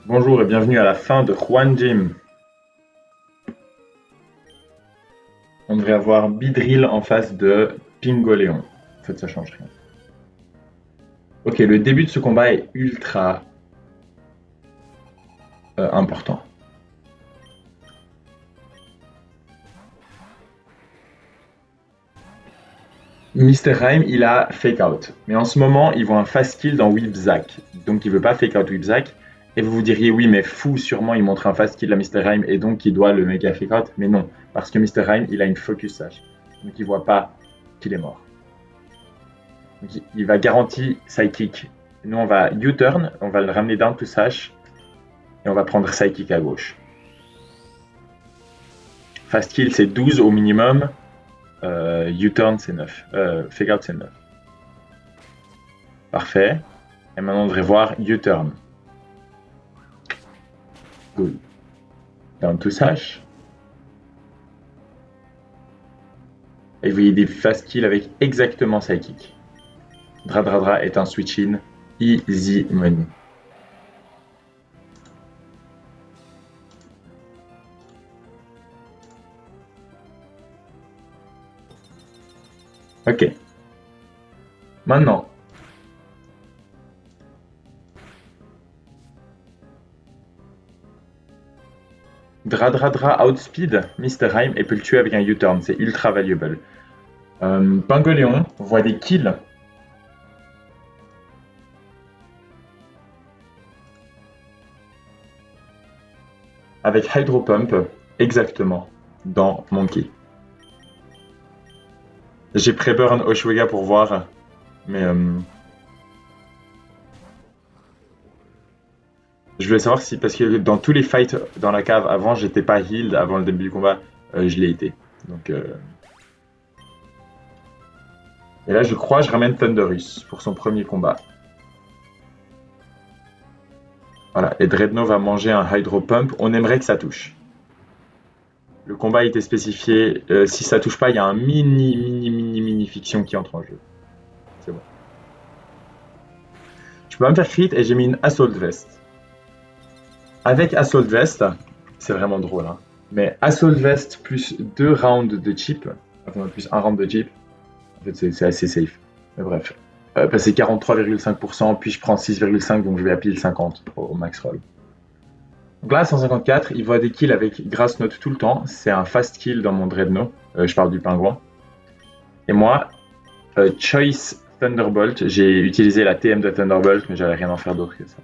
Bonjour et bienvenue à la fin de Juan Jim. On devrait avoir Bidrill en face de Pingoléon. En fait, ça change rien. Ok, le début de ce combat est ultra important. Mr. Rhyme, il a fake out. Mais en ce moment, il voit un fast kill dans Whipzack. Donc il veut pas fake out Whipzack. Et vous vous diriez, oui, mais fou, sûrement il montre un fast kill à Mr. Rhyme et donc il doit le méga fake out. Mais non, parce que Mr. Rhyme, il a une focus sash. Donc il voit pas qu'il est mort. Donc il va garantir Psychic. Nous, on va U-turn, on va le ramener down to sash et on va prendre Psychic à gauche. Fast kill, c'est 12 au minimum. U-turn, c'est 9. Fake out, c'est 9. Parfait. Et maintenant, on devrait voir U-turn. Good. Down to sash. Et vous voyez des fast kills avec exactement Psychic. Dra est un switch-in. Easy money. Ok. Maintenant, Dra outspeed Mr. Rhyme et peut le tuer avec un U-turn. C'est ultra valuable. Pingoléon voit des kills avec Hydro Pump exactement dans Monkey. J'ai pré-burn Oshwega pour voir, mais je voulais savoir si, parce que dans tous les fights dans la cave avant, j'étais pas healed avant le début du combat, je l'ai été. Donc, et là, je crois, je ramène Thunderus pour son premier combat. Voilà, et Dreadnought va manger un Hydro Pump. On aimerait que ça touche. Le combat a été spécifié. Si ça touche pas, il y a un mini fiction qui entre en jeu. C'est bon. Je peux pas me faire crit et j'ai mis une Assault Vest. Avec Assault Vest, c'est vraiment drôle, hein. Mais Assault Vest plus 2 rounds de chip, enfin plus un round de chip, en fait c'est assez safe. Mais bref. Passer 43,5%, puis je prends 6,5, donc je vais à pile 50 au max roll. Donc là, 154, il voit des kills avec Grass Note tout le temps. C'est un fast kill dans mon Dreadnought. Je parle du pingouin. Et moi, Choice Thunderbolt, j'ai utilisé la TM de Thunderbolt, mais j'allais rien en faire d'autre que ça.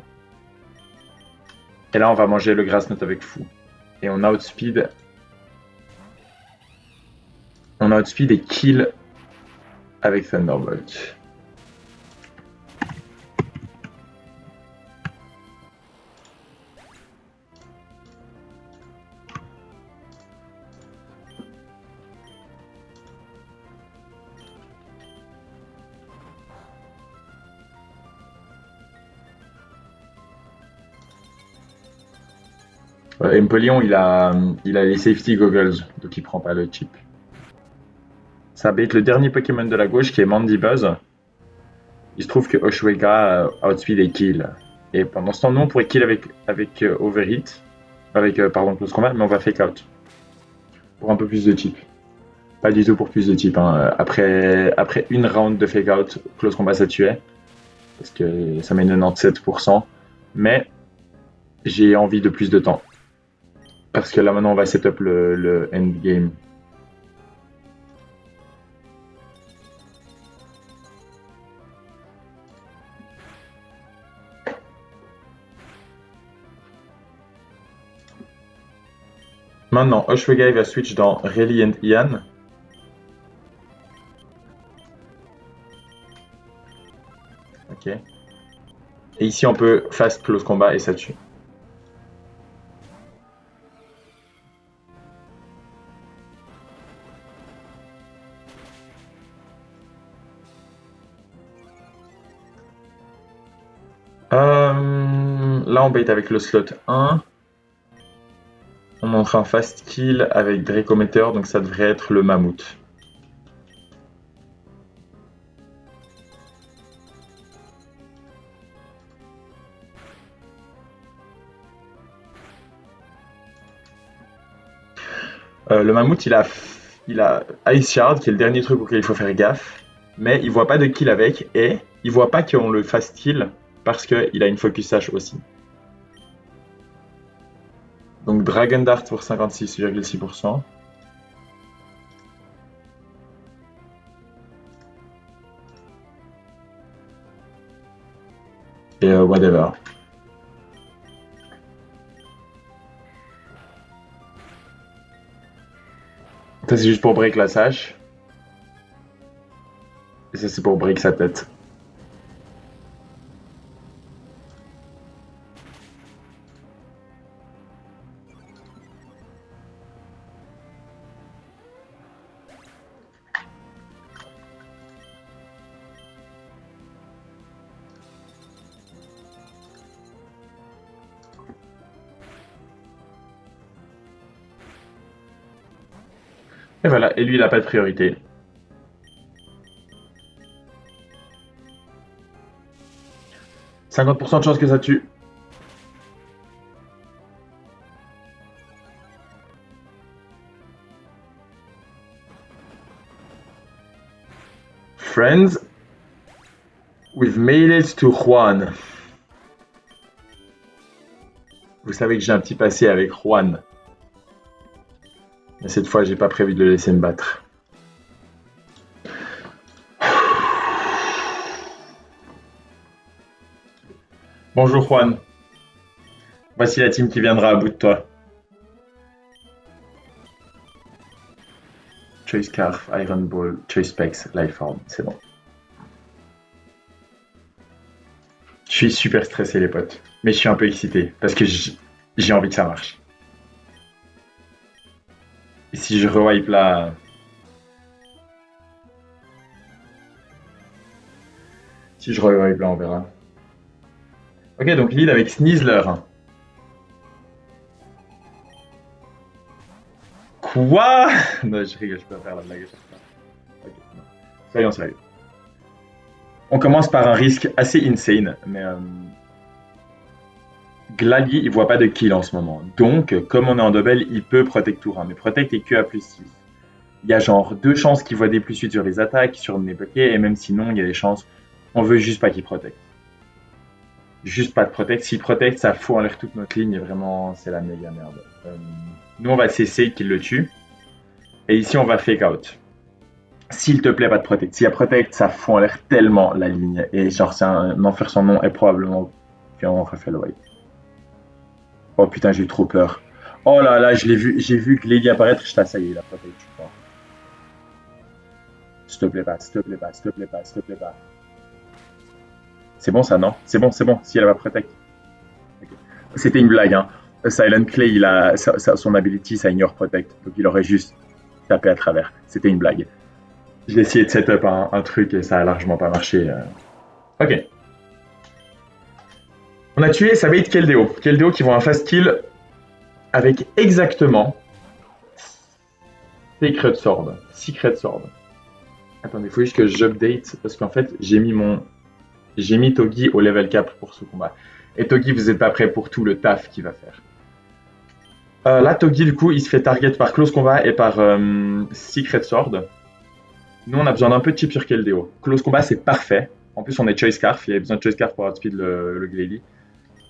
Et là, on va manger le Grass Note avec fou. Et on outspeed. On outspeed et kill avec Thunderbolt. Empoleon, il a les safety goggles, donc il prend pas le chip. Ça bait le dernier Pokémon de la gauche qui est Mandibuzz. Il se trouve que Oshwega outspeed et kill. Et pendant ce temps, nous on pourrait kill avec Overheat, avec pardon Close Combat, mais on va fake out pour un peu plus de chip. Pas du tout pour plus de chip, hein. Après une round de fake out, Close Combat ça tuait parce que ça met 97%. Mais j'ai envie de plus de temps parce que là maintenant on va setup le endgame. Maintenant, Oshwega va switch dans Rayleigh and Ian. Ok. Et ici, on peut fast close combat et ça tue. Là, on bait avec le slot 1. On montre un fast kill avec Dracometer, donc ça devrait être le mammouth. Le mammouth, il a Ice Shard, qui est le dernier truc auquel il faut faire gaffe, mais il voit pas de kill avec, et il voit pas qu'on le fasse kill parce qu'il a une Focus Sash aussi. Donc Dragon Dart pour 56,6%. Et whatever. Ça, c'est juste pour break la sash. Et ça, c'est pour break sa tête. Et voilà, et lui, il a pas de priorité. « 50% de chance que ça tue. » Friends, we've made it to Juan. Vous savez que j'ai un petit passé avec Juan. Mais cette fois, j'ai pas prévu de le laisser me battre. Bonjour Juan. Voici la team qui viendra à bout de toi. Choice Scarf, Iron Ball, Choice Specs, Lifeform, c'est bon. Je suis super stressé les potes, mais je suis un peu excité parce que j'ai envie que ça marche. Et si je rewipe là... Si je rewipe là, on verra. Ok, donc lead avec Sneasler. Quoi? Non, je rigole, je peux pas faire la blague. Ok, non. Soyons sérieux. On commence par un risque assez insane, mais Glalie, il voit pas de kill en ce moment. Donc, comme on est en double, il peut protect tour 1, mais protect est que à plus 6. Il y a genre 2 chances qu'il voit des plus 8 sur les attaques, sur mes bloqués, et même sinon, il y a des chances. On veut juste pas qu'il protect. Juste pas de protect. S'il protect, ça fout en l'air toute notre ligne, et vraiment, c'est la méga merde. Nous, on va cesser qu'il le tue, et ici, on va fake out. S'il te plaît, pas de protect. S'il y a protect, ça fout en l'air tellement la ligne, et genre, c'est un enfer sans nom, et probablement qu'on refait le wipe. Oh putain, j'ai eu trop peur. Oh là là, je l'ai vu, j'ai vu que Lady apparaître, je t'assaillais, la protect, je crois. S'il te plaît pas, s'il te plaît pas, s'il te plaît pas, s'il te plaît pas. C'est bon ça, non? C'est bon, si elle va protect. Ok. C'était une blague, hein. Silent Clay, il a son ability, ça ignore protect, donc il aurait juste tapé à travers. C'était une blague. J'ai essayé de setup un truc et ça a largement pas marché. Ok. On a tué sa bait Keldeo. Keldeo qui voit un fast kill avec exactement Secret Sword. Secret Sword. Attendez, il faut juste que j'update parce qu'en fait, j'ai mis Togi au level cap pour ce combat. Et Togi, vous n'êtes pas prêt pour tout le taf qu'il va faire. Là, Togi, du coup, il se fait target par Close Combat et par Secret Sword. Nous, on a besoin d'un peu de chip sur Keldeo. Close Combat, c'est parfait. En plus, on est Choice Scarf. Il y a besoin de Choice Scarf pour outspeed le Glalie.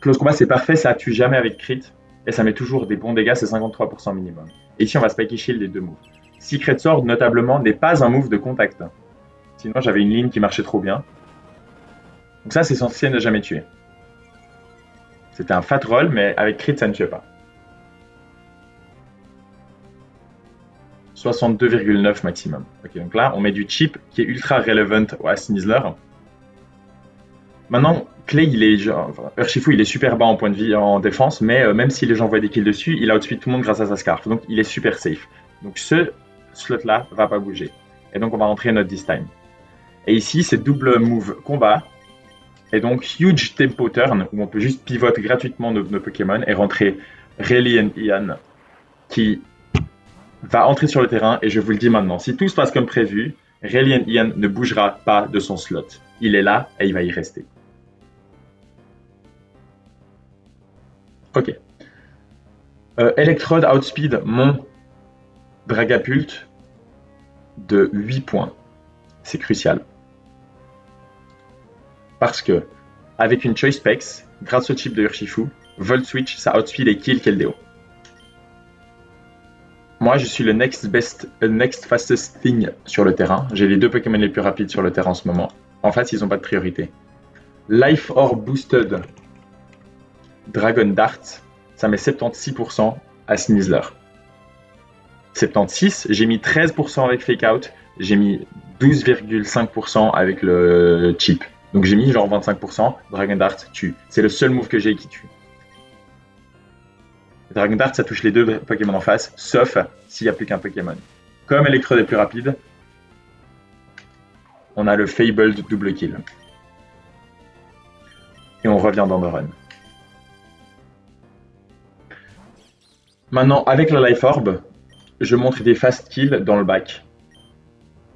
Close Combat, c'est parfait. Ça tue jamais avec crit. Et ça met toujours des bons dégâts. C'est 53% minimum. Et ici, on va Spiky Shield les deux moves. Secret Sword, notablement, n'est pas un move de contact. Sinon, j'avais une ligne qui marchait trop bien. Donc ça, c'est censé ne jamais tuer. C'était un fat roll, mais avec crit, ça ne tuait pas. 62,9 maximum. Ok, donc là, on met du chip qui est ultra relevant à Sneasler. Maintenant, Clay, il est genre, Urshifu, il est super bas en point de vie en défense, mais même si les gens voient des kills dessus, il outspeed tout le monde grâce à sa scarf. Donc il est super safe. Donc ce slot-là va pas bouger. Et donc on va rentrer notre this time. Et ici, c'est double move combat. Et donc huge tempo turn, où on peut juste pivoter gratuitement nos Pokémon et rentrer Rayleigh et Ian, qui va entrer sur le terrain. Et je vous le dis maintenant, si tout se passe comme prévu, Rayleigh et Ian ne bougera pas de son slot. Il est là et il va y rester. Ok. Electrode outspeed mon Dragapult de 8 points. C'est crucial. Parce que, avec une Choice Specs, grâce au chip de Urshifu, Volt Switch, ça outspeed et kill Keldeo. Moi, je suis le next fastest thing sur le terrain. J'ai les deux Pokémon les plus rapides sur le terrain en ce moment. En face, ils n'ont pas de priorité. Life Orb Boosted Dragon Dart, ça met 76% à Sneasler. 76, j'ai mis 13% avec Fake Out, j'ai mis 12,5% avec le chip. Donc j'ai mis genre 25%, Dragon Dart tue. C'est le seul move que j'ai qui tue. Dragon Dart, ça touche les deux Pokémon en face, sauf s'il n'y a plus qu'un Pokémon. Comme Electrode est plus rapide, on a le Fabled double kill. Et on revient dans le run. Maintenant, avec la Life Orb, je montre des fast kills dans le bac.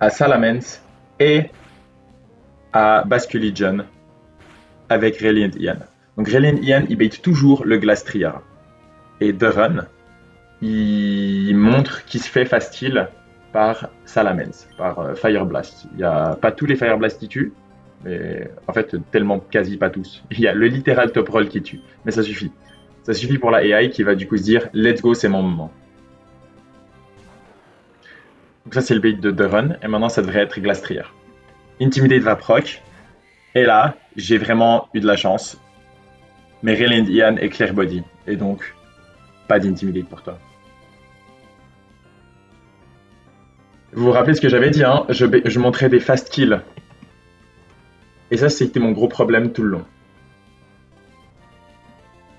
À Salamence et à Basculegion avec Reliant Ian. Donc Reliant Ian, il bait toujours le Glastrier. Et The Run, il montre qu'il se fait fast kill par Salamence, par Fire Blast. Il n'y a pas tous les Fire Blast qui tuent, mais en fait, tellement quasi pas tous. Il y a le littéral top roll qui tue, mais ça suffit. Ça suffit pour la AI qui va du coup se dire let's go, c'est mon moment. Donc ça, c'est le bait de The Run, et maintenant, ça devrait être Glastrier. Intimidate va proc, et là, j'ai vraiment eu de la chance. Mais Reliant Ian est Clear Body, et donc, pas d'Intimidate pour toi. Vous vous rappelez ce que j'avais dit, hein, je montrais des fast kills. Et ça, c'était mon gros problème tout le long.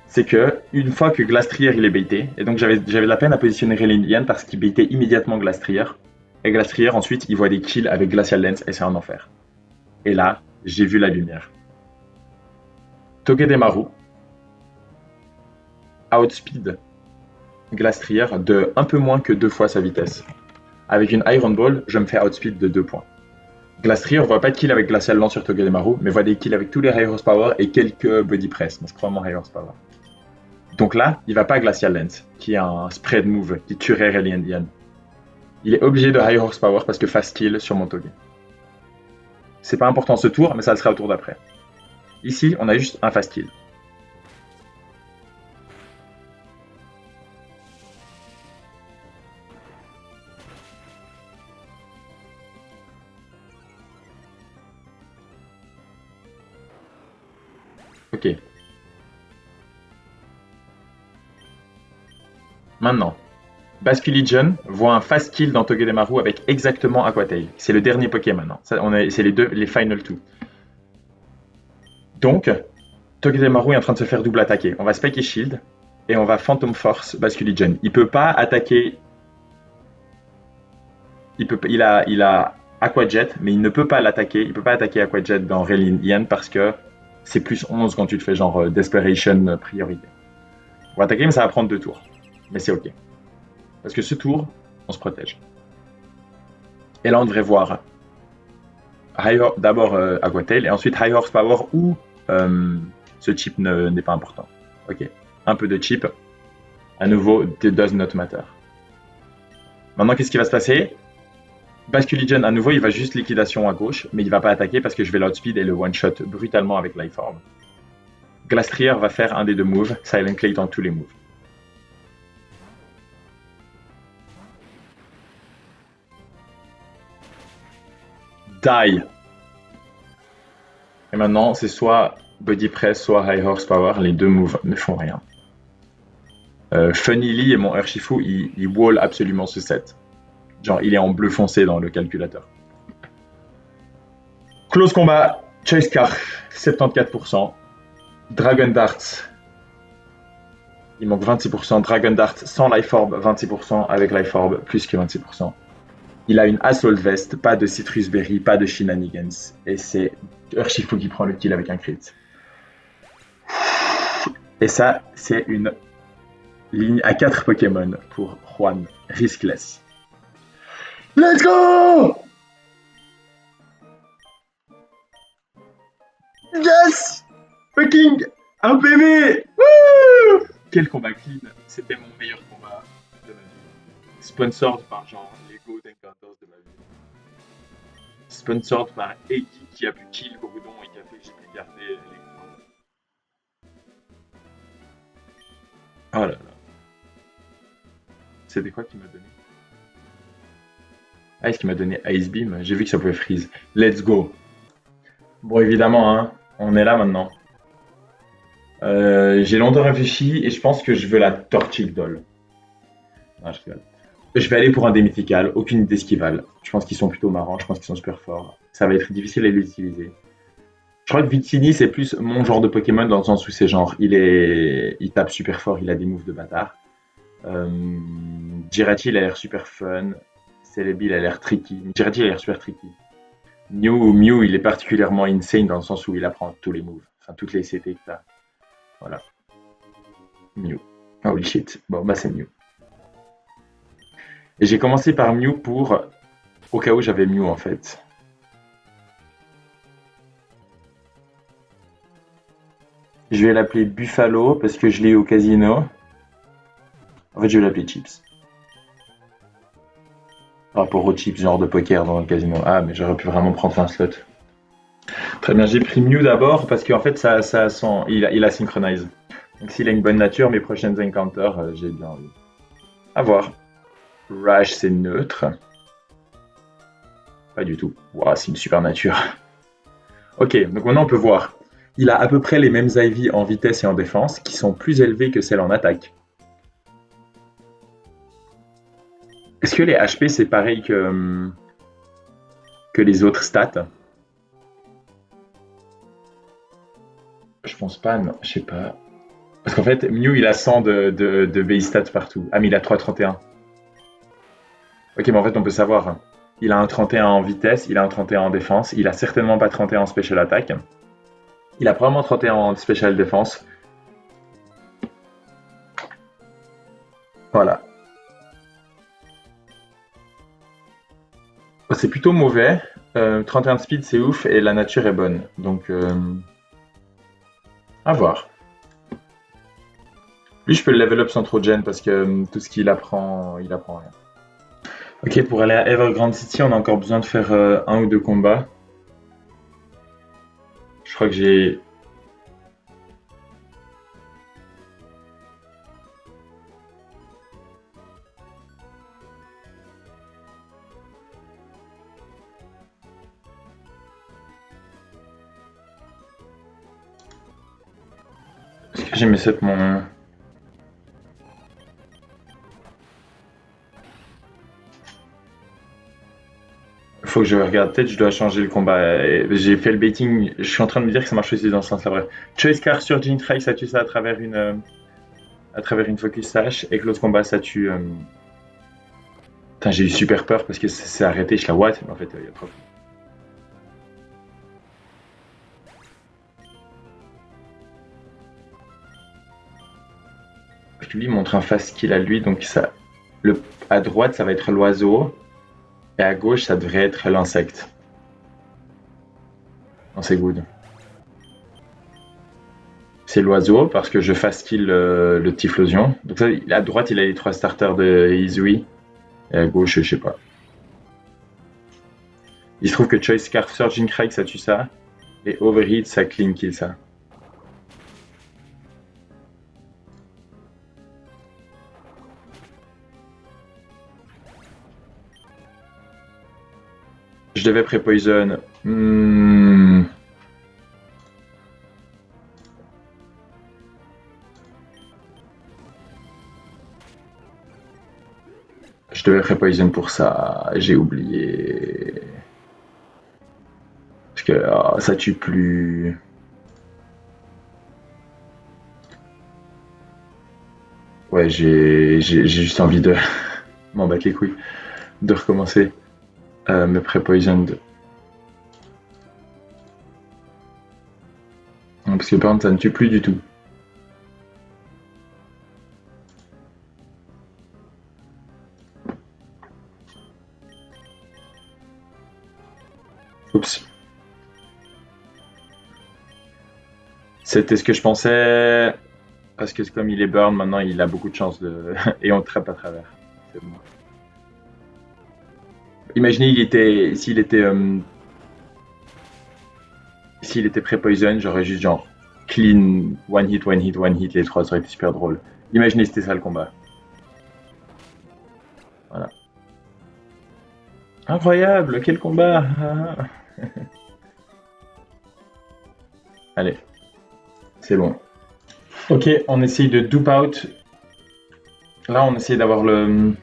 C'est que, une fois que Glastrier il est baité, et donc j'avais de la peine à positionner Reliant Ian parce qu'il baitait immédiatement Glastrier, et Glastrier ensuite il voit des kills avec Glacial Lens et c'est un enfer. Et là, j'ai vu la lumière. Togedemaru outspeed Glastrier de un peu moins que 2 fois sa vitesse. Avec une Iron Ball, je me fais outspeed de 2 points. Glastrier voit pas de kill avec Glacial Lance sur Togedemaru, mais voit des kills avec tous les High Horsepower et quelques Body Press, mais c'est probablement High Horsepower. Donc là, il va pas Glacial Lens, qui est un spread move qui tuerait Reliant Ian. Il est obligé de High Horsepower parce que fast kill sur mon Toge. C'est pas important ce tour, mais ça le sera au tour d'après. Ici, on a juste un fast kill. Ok. Maintenant, Basculegion voit un fast kill dans Togedemaru avec exactement Aqua Tail. C'est le dernier Pokémon. Hein. C'est les final two. Donc, Togedemaru est en train de se faire double attaquer. On va Spike et Shield et on va Phantom Force Basculegion. Il peut pas attaquer. Il a Aqua Jet, mais il ne peut pas l'attaquer. Il peut pas attaquer Aqua Jet dans Reliant Ian parce que c'est plus 11 quand tu te fais genre Desperation priorité. On va attaquer, mais ça va prendre 2 tours. Mais c'est ok. Parce que ce tour, on se protège. Et là, on devrait voir d'abord Aqua Tail et ensuite High Horsepower ou ce chip n'est pas important. Ok. Un peu de chip. À nouveau, it does not matter. Maintenant, qu'est-ce qui va se passer? Basculegion, à nouveau, il va juste liquidation à gauche, mais il va pas attaquer parce que je vais l'outspeed et le one-shot brutalement avec Life Orb. Glastrier va faire un des 2 moves, Silent Clay dans tous les moves. Die. Et maintenant, c'est soit Body Press, soit High Horsepower. Les 2 moves ne font rien. Funnily et mon Urshifu, il wall absolument ce set. Genre, il est en bleu foncé dans le calculateur. Close combat, Choice Car, 74%. Dragon Dart, il manque 26%. Dragon Dart sans Life Orb, 26%. Avec Life Orb, plus que 26%. Il a une Assault Vest, pas de Citrus Berry, pas de Shenanigans. Et c'est Urshifu qui prend le kill avec un crit. Et ça, c'est une ligne à 4 Pokémon pour Juan. Riskless. Let's go! Yes! Fucking un PV! Wouh! Quel combat clean! C'était mon meilleur combat de ma vie. Sponsored par genre Lego d'Encounters de ma vie. Sponsored par Eggy qui a pu kill Gourdon et qui a fait que j'ai pu garder les coins. Oh là là. C'était quoi qu'il m'a donné? Ah, est-ce qu'il m'a donné Ice Beam? J'ai vu que ça pouvait freeze. Let's go. Bon, évidemment, hein, on est là maintenant. J'ai longtemps réfléchi et je pense que je veux la Torchic Doll. Non, je rigole. Je vais aller pour un des mythicales, aucune idée ce qu'ils valent. Je pense qu'ils sont plutôt marrants, je pense qu'ils sont super forts. Ça va être difficile à les utiliser. Je crois que Victini c'est plus mon genre de Pokémon dans le sens où c'est genre il tape super fort, il a des moves de bâtard. Euh, Girati il a l'air super fun, Celebi il a l'air tricky. Girati il a l'air super tricky. Mew il est particulièrement insane dans le sens où il apprend tous les moves, enfin toutes les CT que t'as. Voilà, Mew. Holy shit. Bon bah c'est Mew. Et j'ai commencé par Mew pour au cas où j'avais Mew en fait. Je vais l'appeler Buffalo parce que je l'ai eu au casino. En fait, je vais l'appeler Chips. Par rapport aux chips, genre de poker dans le casino. Ah, mais j'aurais pu vraiment prendre un slot. Très bien, j'ai pris Mew d'abord parce qu'en fait, il a Synchronize. Donc s'il a une bonne nature, mes prochaines encounters, j'ai bien envie. À voir. Rash, c'est neutre. Pas du tout. Ouah, c'est une super nature. Ok, donc maintenant on peut voir. Il a à peu près les mêmes IV en vitesse et en défense qui sont plus élevés que celles en attaque. Est-ce que les HP c'est pareil que les autres stats? Je pense pas, non, je sais pas. Parce qu'en fait, Mew il a 100 de base stats partout. Ah, mais il a 3,31. Ok, mais en fait on peut savoir. Il a un 31 en vitesse, il a un 31 en défense, il a certainement pas 31 en special attack. Il a probablement 31 en special défense. Voilà. C'est plutôt mauvais. 31 de speed, c'est ouf et la nature est bonne. Donc, à voir. Lui, je peux le level up sans trop de gêne parce que tout ce qu'il apprend, il apprend rien. Ok, pour aller à Evergrande City, on a encore besoin de faire un ou deux combats. Je crois que j'ai. Est-ce que j'ai mis cette mon. Faut que je regarde. Peut-être que je dois changer le combat. J'ai fait le baiting. Je suis en train de me dire que ça marche aussi dans ce sens-là. Bref. Choice Car sur Jintrike, ça tue ça à travers une focus sash. Et que l'autre combat, ça tue. Putain, j'ai eu super peur parce que c'est arrêté. Je suis la what? Mais en fait, il y a trop. Je lui montre un fast kill à lui. Donc, ça, à droite, ça va être l'oiseau. Et à gauche, ça devrait être l'insecte. Non, c'est good. C'est l'oiseau parce que je fast kill le Typhlosion. Donc, ça, à droite, il a les trois starters de Izui. Et à gauche, je sais pas. Il se trouve que Choice Scarf Surging Crake, ça tue ça. Et Overheat, ça clean kill ça. Je devais pré-poison. Je devais pré-poison pour ça. J'ai oublié. Parce que ça tue plus. Ouais, j'ai juste envie de m'en battre les couilles. De recommencer. Me pré-poisoned. Parce que par contre, ça ne tue plus du tout. Oups. C'était ce que je pensais. Parce que comme il est burn, maintenant il a beaucoup de chance de. Et on trappe à travers. C'est bon. Imaginez, s'il était pré-poison, j'aurais juste genre clean, one hit, one hit, one hit, les trois, ça aurait été super drôle. Imaginez, c'était ça le combat. Voilà. Incroyable, quel combat! Allez, c'est bon. Ok, on essaye de dupe out. Là, on essaye d'avoir le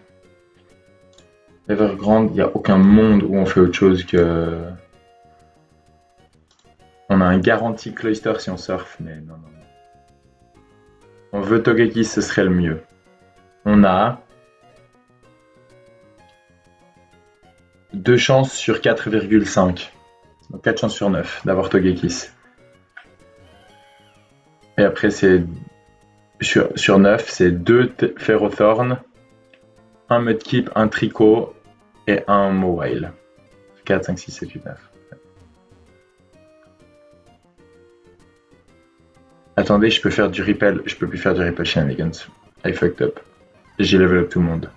Evergrande. Il n'y a aucun monde où on fait autre chose que. On a un garanti cloister si on surfe, mais non, non. On veut Togeki, ce serait le mieux. On a 2 chances sur 4,5. Donc 4 chances sur 9 d'avoir Togekis. Et après, c'est sur 9, c'est 2 Ferrothorn, un Mudkip, un Tricot et un Mowile. 4, 5, 6, 7, 8, 9. Attendez, je peux faire du repel. Je peux plus faire du repel shenanigans. I fucked up. J'ai level up tout le monde.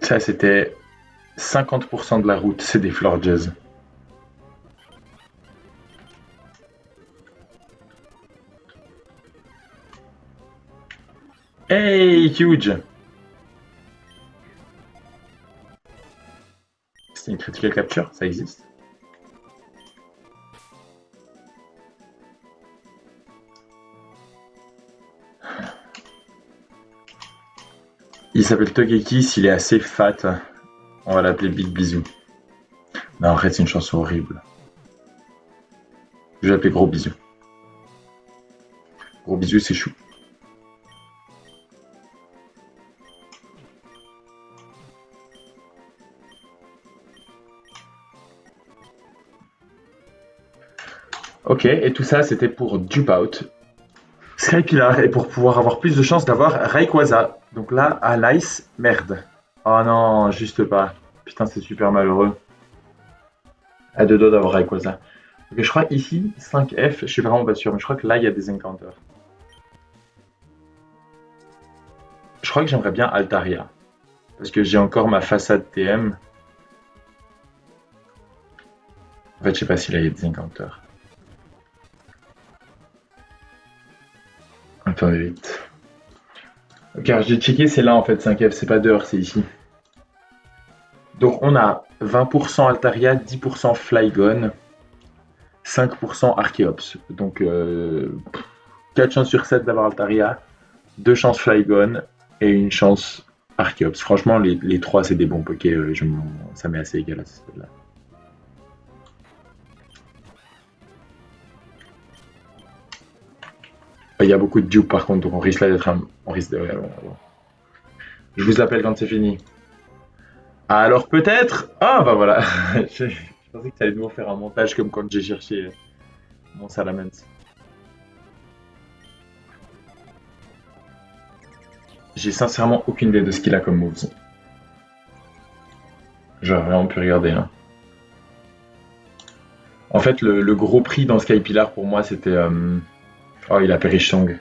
Ça, c'était 50% de la route, c'est des Florges. Hey, huge! C'est une critical capture, ça existe. Il s'appelle Togeki, s'il est assez fat, on va l'appeler Big Bisou. Non, arrête, c'est une chanson horrible. Je vais l'appeler Gros Bisou. Gros Bisou, c'est chou. Ok, et tout ça, c'était pour dupe out Skypilar, et pour pouvoir avoir plus de chances d'avoir Rayquaza. Donc là, à Nice, merde. Oh non, juste pas. Putain, c'est super malheureux. À deux doigts d'avoir Rayquaza. Ok, je crois ici, 5F, je suis vraiment pas sûr, mais je crois que là, il y a des encounters. Je crois que j'aimerais bien Altaria. Parce que j'ai encore ma façade TM. En fait, je sais pas si là, il y a des encounters. Attendez vite. Ok, alors j'ai checké, c'est là en fait, 5F, c'est pas dehors, c'est ici. Donc on a 20% Altaria, 10% Flygon, 5% Archeops. Donc 4 chances sur 7 d'avoir Altaria, 2 chances Flygon et une chance Archeops. Franchement, les 3 c'est des bons pokés, ça m'est assez égal à ce stade-là. Il y a beaucoup de dupes par contre, donc on risque là d'être on risque de. Je vous appelle quand c'est fini. Alors peut-être. Ah bah voilà. je pensais que tu allais nous faire un montage comme quand j'ai cherché mon Salamence. J'ai sincèrement aucune idée de ce qu'il a comme moves. J'aurais vraiment pu regarder. Hein. En fait, le gros prix dans Skypilar pour moi, c'était. Oh, il a Perish Song.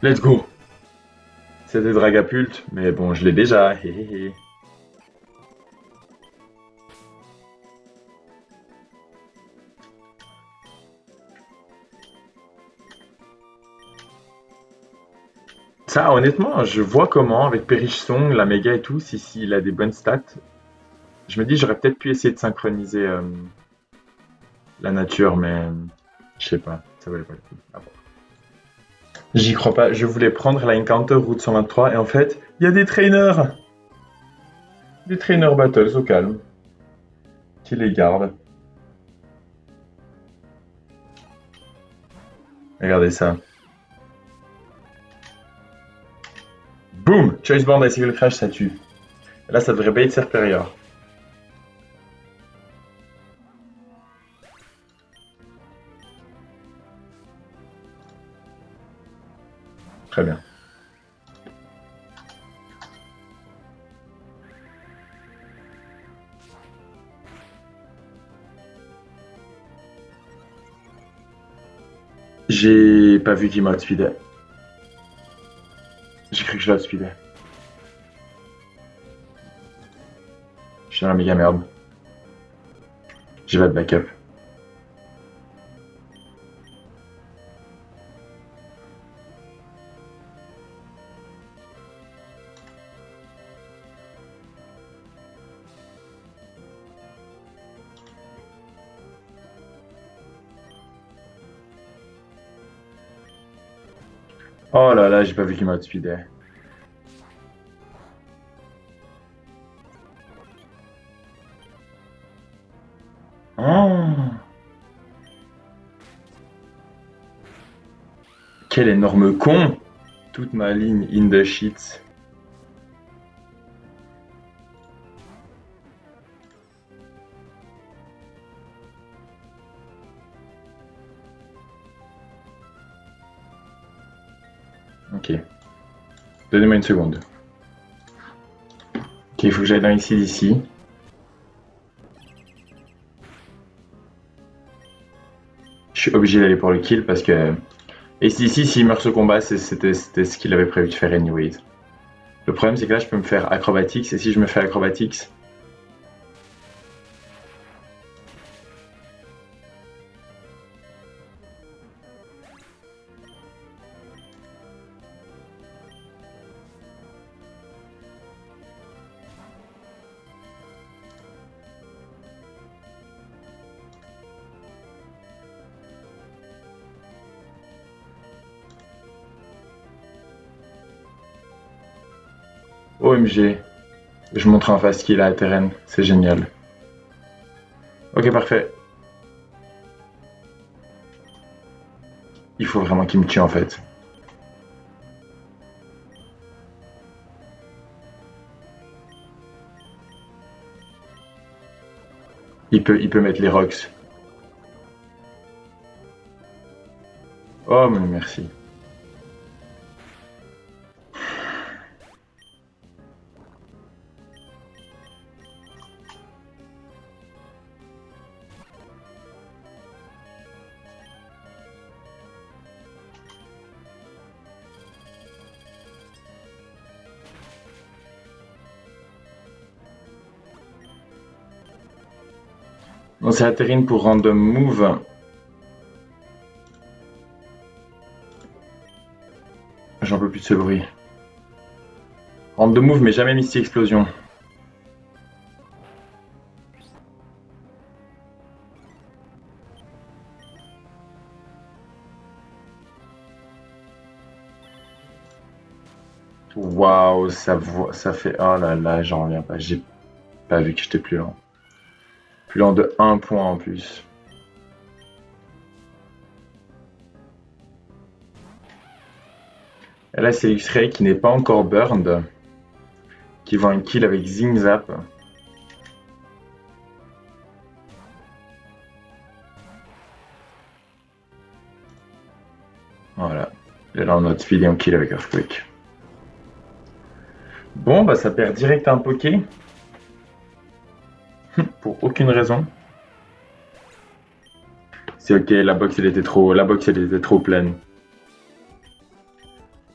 Let's go! C'était Dragapult, mais bon, je l'ai déjà. Hé, hé, hé. Ça, honnêtement, je vois comment, avec Perish Song, la méga et tout, si s'il a des bonnes stats, je me dis j'aurais peut-être pu essayer de synchroniser la nature, mais je sais pas, ça valait pas le coup. Ah bon. J'y crois pas, je voulais prendre la Encounter Route 123 et en fait, il y a des trainers! Des trainers battles au calme, qui les gardent. Regardez ça. Boum! Choice Band et Single Crash, ça tue. Et là, ça devrait bait Serperior. Très bien. J'ai pas vu qu'il m'outspeedait. J'ai cru que je l'outspeedais. Je suis dans la méga merde. J'ai pas de backup. Oh là là, j'ai pas vu qu'il m'outspeedait. Oh, quel énorme con! Toute ma ligne in the shit. Ok. Donnez-moi une seconde. Ok, il faut que j'aille dans ici d'ici. Je suis obligé d'aller pour le kill parce que. Et ici, s'il meurt ce combat, c'était ce qu'il avait prévu de faire anyways. Le problème, c'est que là, je peux me faire acrobatics, et si je me fais acrobatics. OMG. Je montre en face qu'il a à Terren. C'est génial. Ok, parfait. Il faut vraiment qu'il me tue en fait. Il peut mettre les rocks. Oh, mais merci. Bon, c'est à Terren pour random move. J'en peux plus de ce bruit. Random move, mais jamais Misty Explosion. Waouh, ça fait. Oh là là, j'en reviens pas. J'ai pas vu que j'étais plus lent. Plus lent de 1 point en plus. Et là, c'est X-Ray qui n'est pas encore burned. Qui voit un kill avec Zing Zap. Voilà. Et là, on a speed et on kill avec Earthquake. Bon, bah ça perd direct un poké. Pour aucune raison. C'est ok, la box elle était trop pleine.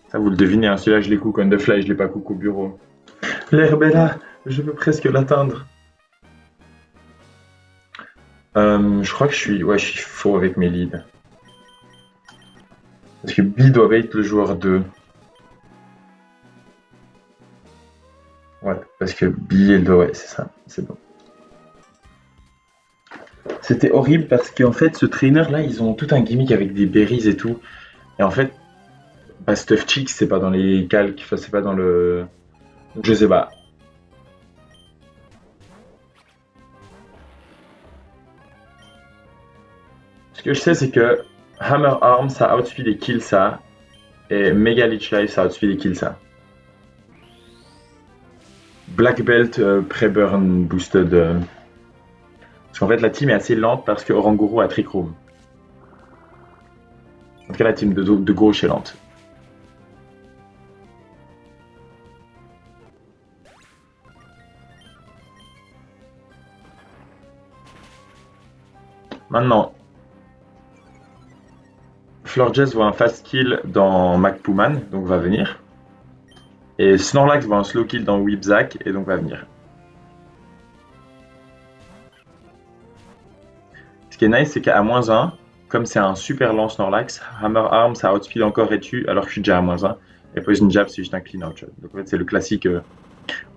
Ça vous le devinez, hein, celui-là je l'ai cook on the fly, je l'ai pas cook au bureau. L'herbe est là, je peux presque l'atteindre. Je crois que je suis faux avec mes leads. Parce que B doit être le joueur 2. Ouais, parce que B, elle doit, ouais, c'est ça, c'est bon. C'était horrible parce qu'en fait, ce trainer là, ils ont tout un gimmick avec des berries et tout. Et en fait, bah, Stuff Chicks, c'est pas dans les calques, enfin, c'est pas dans le. Donc, je sais pas. Ce que je sais, c'est que Hammer Arm, ça outspeed et kill ça. Et Mega Leech Life, ça outspeed et kill ça. Black Belt, Pre-Burn Boosted. Parce qu'en fait, la team est assez lente parce que Oranguru a Trick Room. En tout cas, la team de gauche est lente. Maintenant, Florges voit un fast kill dans McPooman, donc va venir. Et Snorlax voit un slow kill dans Whipzac, et donc va venir. Ce qui est nice, c'est qu'à -1, comme c'est un super lent Snorlax, Hammer Arm ça outspeed encore et tue alors que je suis déjà à -1. Et Poison Jab c'est juste un clean out shot. Donc en fait c'est le classique,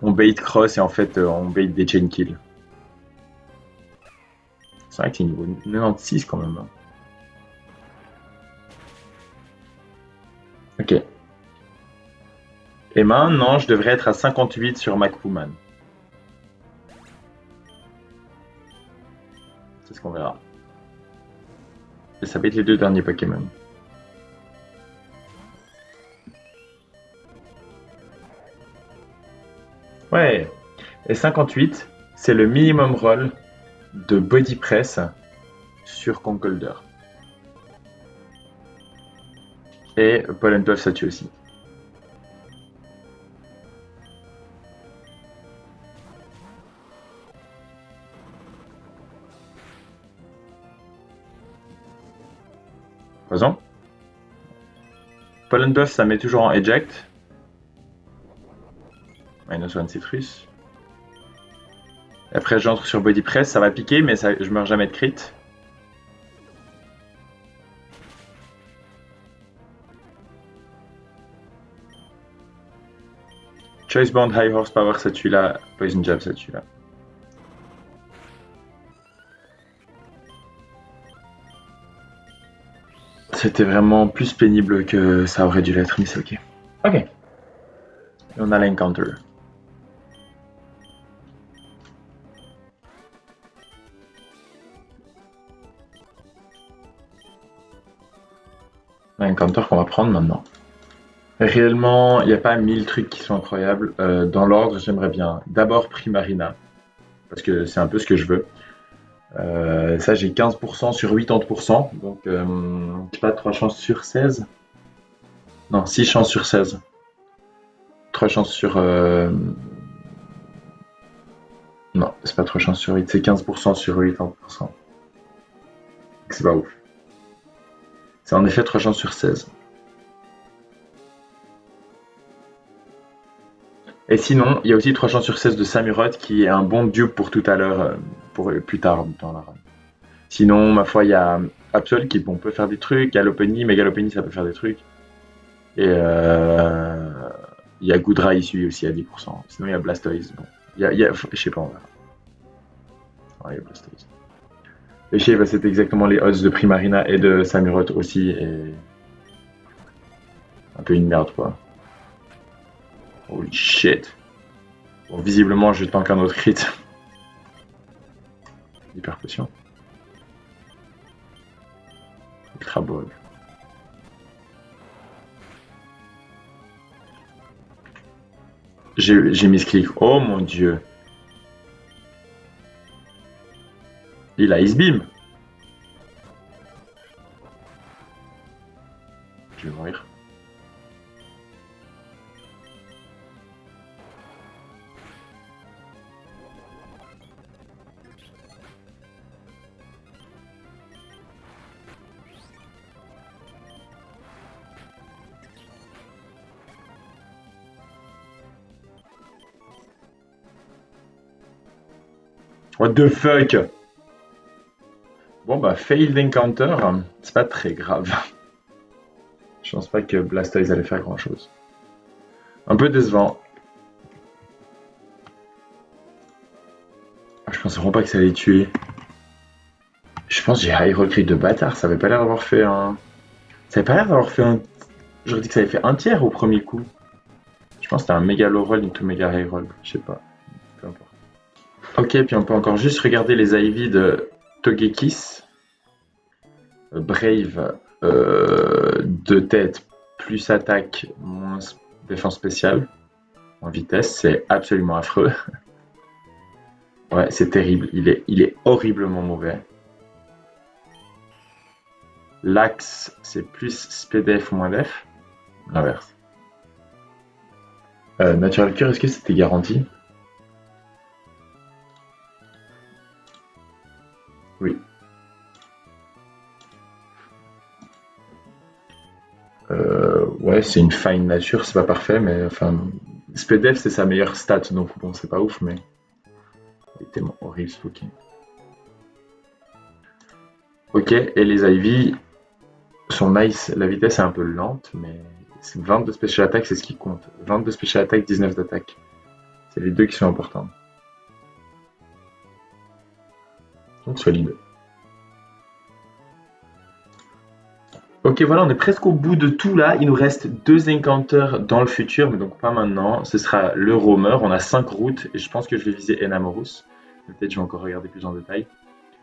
on bait cross et en fait on bait des chain kills. C'est vrai que c'est niveau 96 quand même. Hein. Ok. Et maintenant je devrais être à 58 sur McPooman. C'est ce qu'on verra. Et ça va être les 2 derniers Pokémon. Ouais. Et 58, c'est le minimum roll de body press sur Conkeldurr. Et Pollenpuff ça tue aussi. Poison. Pollenpuff ça met toujours en eject. -1 citrus. Après j'entre sur body press, ça va piquer mais ça, je meurs jamais de crit. Choice Band High Horsepower ça tue là, Poison Jab ça tue là. C'était vraiment plus pénible que ça aurait dû l'être, mais c'est ok. Ok. Et on a l'encounter. L'encounter qu'on va prendre maintenant. Réellement, il n'y a pas 1000 trucs qui sont incroyables. Dans l'ordre, j'aimerais bien d'abord Primarina, parce que c'est un peu ce que je veux. Ça, j'ai 15% sur 80%, donc je sais pas, 3 chances sur 16. Non, 6 chances sur 16. 3 chances sur. Non, c'est pas 3 chances sur 8, c'est 15% sur 80%. C'est pas ouf. C'est en effet 3 chances sur 16. Et sinon, il y a aussi 3 chances sur 16 de Samurott qui est un bon dupe pour tout à l'heure, pour plus tard dans la run. Sinon, ma foi, il y a Absol qui peut faire des trucs, Galopini, mais Galopini ça peut faire des trucs. Et il y a Goodra ici aussi à 10%. Sinon, il y a Blastoise. Bon. Je sais pas, on verra. Ouais, il y a Blastoise. Et je sais, c'est exactement les odds de Primarina et de Samurott aussi. Et un peu une merde, quoi. Holy shit. Bon, visiblement, je tank un autre crit. Hyper potion. Ultra ball. J'ai mis ce clic. Oh mon dieu. Il a Ice Beam. Je vais mourir. What the fuck? Bon bah fail d'encounter, c'est pas très grave. Je pense pas que Blastoise allait faire grand chose. Un peu décevant. Je pensais vraiment pas que ça allait tuer. Je pense que j'ai high roll crit de bâtard, ça avait pas l'air d'avoir fait un. Ça avait pas l'air d'avoir fait un. J'aurais dit que ça avait fait un tiers au premier coup. Je pense que c'était un méga low roll into méga high roll, je sais pas. Peu importe. Ok, puis on peut encore juste regarder les IV de Togekiss. Brave, 2 têtes, plus attaque, moins défense spéciale. En vitesse, c'est absolument affreux. Ouais, c'est terrible. Il est horriblement mauvais. L'axe, c'est plus SPDF moins def. L'inverse. Natural Cure, est-ce que c'était garanti? Oui. c'est une fine nature, c'est pas parfait, mais enfin, SPDF c'est sa meilleure stat, donc bon, c'est pas ouf, mais il est tellement horrible ce Poké. Ok, et les Ivy sont nice, la vitesse est un peu lente, mais 20 de special attack, c'est ce qui compte. 20 de special attack, 19 d'attaque. C'est les deux qui sont importants. Donc solide. Ok, voilà, on est presque au bout de tout là. Il nous reste 2 encounters dans le futur, mais donc pas maintenant. Ce sera le roamer. On a 5 routes et je pense que je vais viser Enamorus. Peut-être je vais encore regarder plus en détail.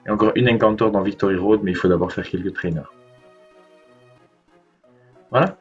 Et encore une encounter dans Victory Road, mais il faut d'abord faire quelques trainers. Voilà.